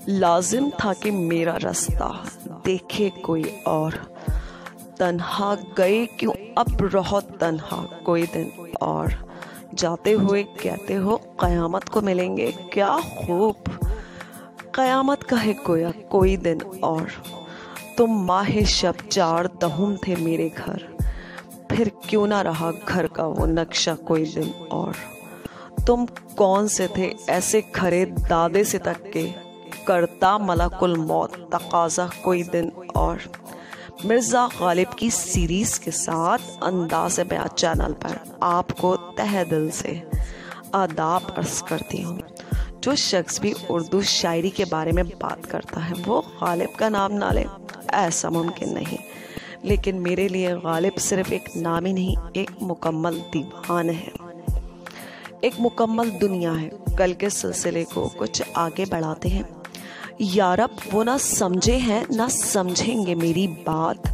لازم تھا کہ میرا رستہ دیکھے کوئی اور، تنہا گئے کیوں اب رہو تنہا کوئی دن اور، جاتے ہوئے کہتے ہو قیامت کو ملیں گے کیا خوب، قیامت کا ہے گویا کوئی دن اور، تم ماہ شب چار دہم تھے میرے گھر، پھر کیوں نہ رہا گھر کا وہ نقشہ کوئی دن اور، تم کون سے تھے ایسے کھرے دادے سے تک کے، کرتا ملک الموت تقاضا کوئی دن اور۔ مرزا غالب کی سیریز کے ساتھ انداز بیاں چینل پر آپ کو تہہ دل سے آداب عرض کرتی ہوں۔ جو شخص بھی اردو شاعری کے بارے میں بات کرتا ہے وہ غالب کا نام نہ لے، ایسا ممکن نہیں، لیکن میرے لیے غالب صرف ایک نام ہی نہیں، ایک مکمل دیوان ہے، ایک مکمل دنیا ہے۔ کل کے سلسلے کو کچھ آگے بڑھاتے ہیں۔ یارب وہ نہ سمجھے ہیں نہ سمجھیں گے میری بات،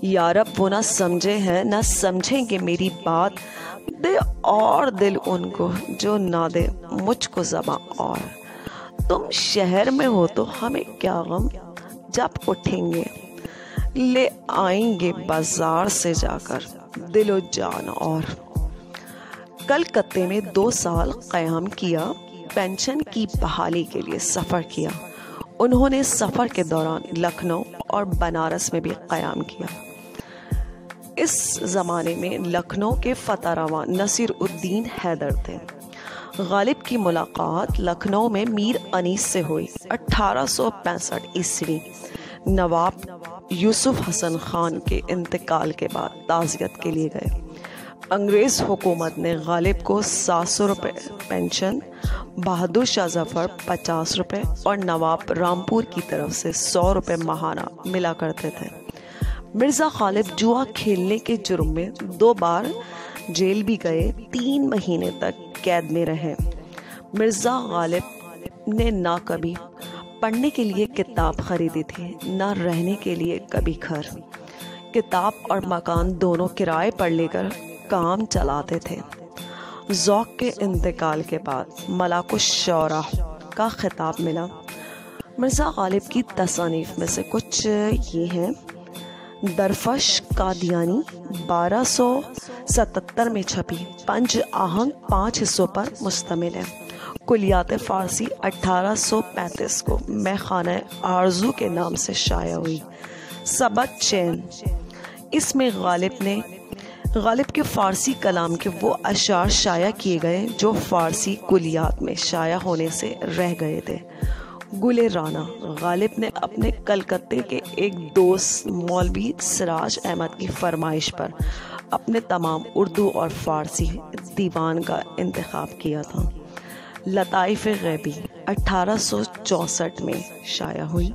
یارب وہ نہ سمجھے ہیں نہ سمجھیں گے میری بات، دے اور دل ان کو جو نہ دے مجھ کو زباں اور، تم شہر میں ہو تو ہمیں کیا غم، جب اٹھیں گے لے آئیں گے بازار سے جا کر دل و جان اور۔ کلکتے میں 2 سال قیام کیا، پینشن کی بحالی کے لیے سفر کیا۔ انہوں نے سفر کے دوران لکھنؤ اور بنارس میں بھی قیام کیا۔ اس زمانے میں لکھنؤ کے فتح روا نصیر الدین حیدر تھے۔ غالب کی ملاقات لکھنؤ میں میر انیس سے ہوئی۔ 1865 عیسوی نواب یوسف حسن خان کے انتقال کے بعد تعزیت کے لیے گئے۔ انگریز حکومت نے غالب کو 700 روپے پینشن، بہادر شاہ ظفر 50 روپے اور نواب رامپور کی طرف سے 100 روپے ماہانہ ملا کرتے تھے۔ مرزا غالب جوا کھیلنے کے جرم میں 2 بار جیل بھی گئے، 3 مہینے تک قید میں رہے۔ مرزا غالب نے نہ کبھی پڑھنے کے لیے کتاب خریدی تھی، نہ رہنے کے لیے کبھی گھر۔ کتاب اور مکان دونوں کرائے پر لے کر کام چلاتے تھے۔ ذوق کے انتقال کے بعد ملاک الشعراء کا خطاب ملا۔ مرزا غالب کی تصانیف میں سے کچھ یہ ہیں: درفش قادیانی 1277 میں چھپی، 5 آہنگ 5 حصوں پر مشتمل ہے۔ کلیات فارسی 1835 کو میں خانہ آرزو کے نام سے شائع ہوئی۔ سبت چین، اس میں غالب کے فارسی کلام کے وہ اشعار شائع کیے گئے جو فارسی کلیات میں شائع ہونے سے رہ گئے تھے۔ گل رانا، غالب نے اپنے کلکتے کے ایک دوست مولوی سراج احمد کی فرمائش پر اپنے تمام اردو اور فارسی دیوان کا انتخاب کیا تھا۔ لطائف غیبی 1864 میں شائع ہوئی۔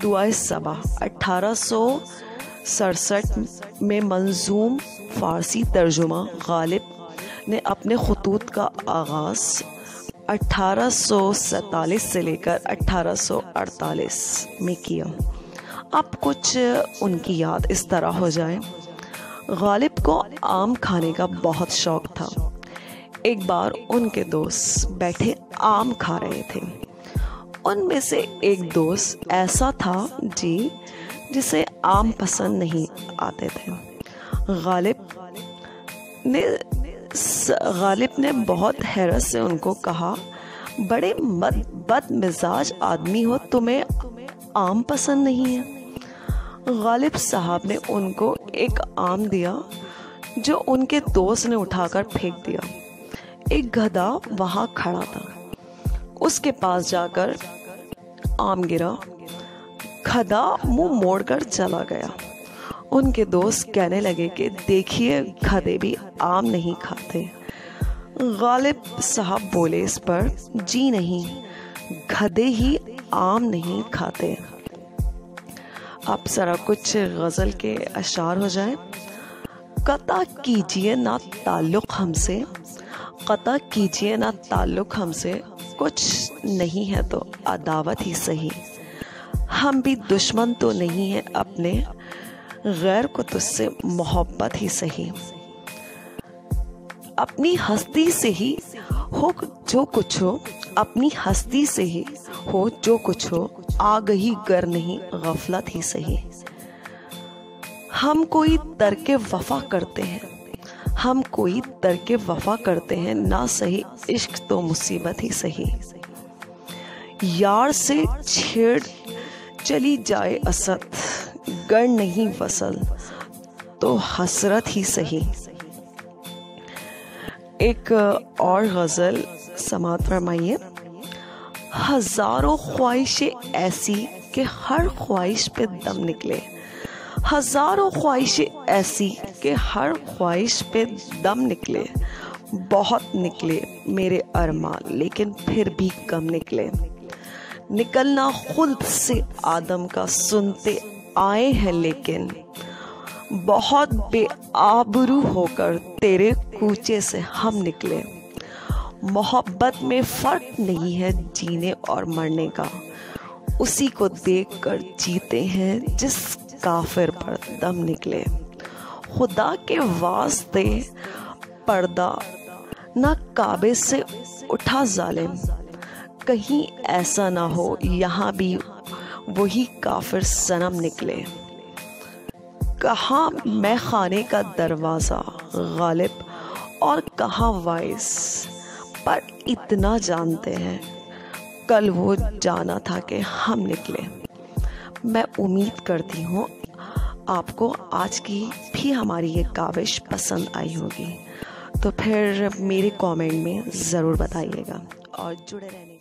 دعائے صبا 1867 میں منظوم فارسی ترجمہ غالب نے اپنے خطوط کا آغاز 1847 سے لے کر 1848 میں کیا۔ اب کچھ ان کی یاد اس طرح ہو جائے۔ غالب کو آم کھانے کا بہت شوق تھا۔ ایک بار ان کے دوست بیٹھے آم کھا رہے تھے۔ ان میں سے ایک دوست ایسا تھا جسے آم پسند نہیں آتے تھے۔ غالب نے بہت حیرت سے ان کو کہا، بڑے بد مزاج آدمی ہو، تمہیں آم پسند نہیں ہے؟ غالب صاحب نے ان کو ایک آم دیا جو ان کے دوست نے اٹھا کر پھینک دیا۔ ایک گدھا وہاں کھڑا تھا، اس کے پاس جا کر آم گرا، گدھا منہ موڑ کر چلا گیا۔ ان کے دوست کہنے لگے کہ دیکھیے گدھے بھی آم نہیں کھاتے۔ غالب صاحب بولے اس پر، جی نہیں، گدھے ہی آم نہیں کھاتے۔ اب ذرا کچھ غزل کے اشعار ہو جائیں۔ قطع کیجیے نہ تعلق ہم سے، قطع کیجیے نہ تعلق ہم سے، کچھ نہیں ہے تو عداوت ہی صحیح، ہم بھی دشمن تو نہیں ہیں اپنے، غیر کو تجھ سے محبت ہی صحیح، اپنی ہستی سے ہی ہو جو کچھ ہو، اپنی ہستی سے ہی ہو جو کچھ ہو، آگہی گر نہیں غفلت ہی سہی۔ ہم کوئی ترک وفا کرتے ہیں، ہم کوئی ترک وفا کرتے ہیں، نہ سہی عشق تو مصیبت ہی سہی۔ یار سے چھیڑ چلی جائے اسد، گر نہیں وصل تو حسرت ہی سہی۔ ایک اور غزل سماعت فرمائیے۔ ہزاروں خواہشیں ایسی کہ ہر خواہش پہ دم نکلے، ہزاروں خواہشیں ایسی کہ ہر خواہش پہ دم نکلے، بہت نکلے میرے ارمان لیکن پھر بھی کم نکلے۔ نکلنا خلد سے آدم کا سنتے آئے ہیں لیکن بہت بے آبرو ہو کر تیرے کوچے سے ہم نکلے۔ محبت میں فرق نہیں ہے جینے اور مرنے کا، اسی کو دیکھ کر جیتے ہیں جس کافر پر دم نکلے۔ خدا کے واسطے پردہ نہ کعبے سے اٹھا ظالم، کہیں ایسا نہ ہو یہاں بھی وہی کافر صنم نکلے۔ کہاں میں خانے کا دروازہ غالب اور کہاں وائس، پر اتنا جانتے ہیں کل وہ جانا تھا کہ ہم نکلے۔ میں امید کرتی ہوں آپ کو آج کی بھی ہماری یہ کاوش پسند آئی ہوگی، تو پھر میرے کامنٹ میں ضرور بتائیے گا اور جڑے رہنے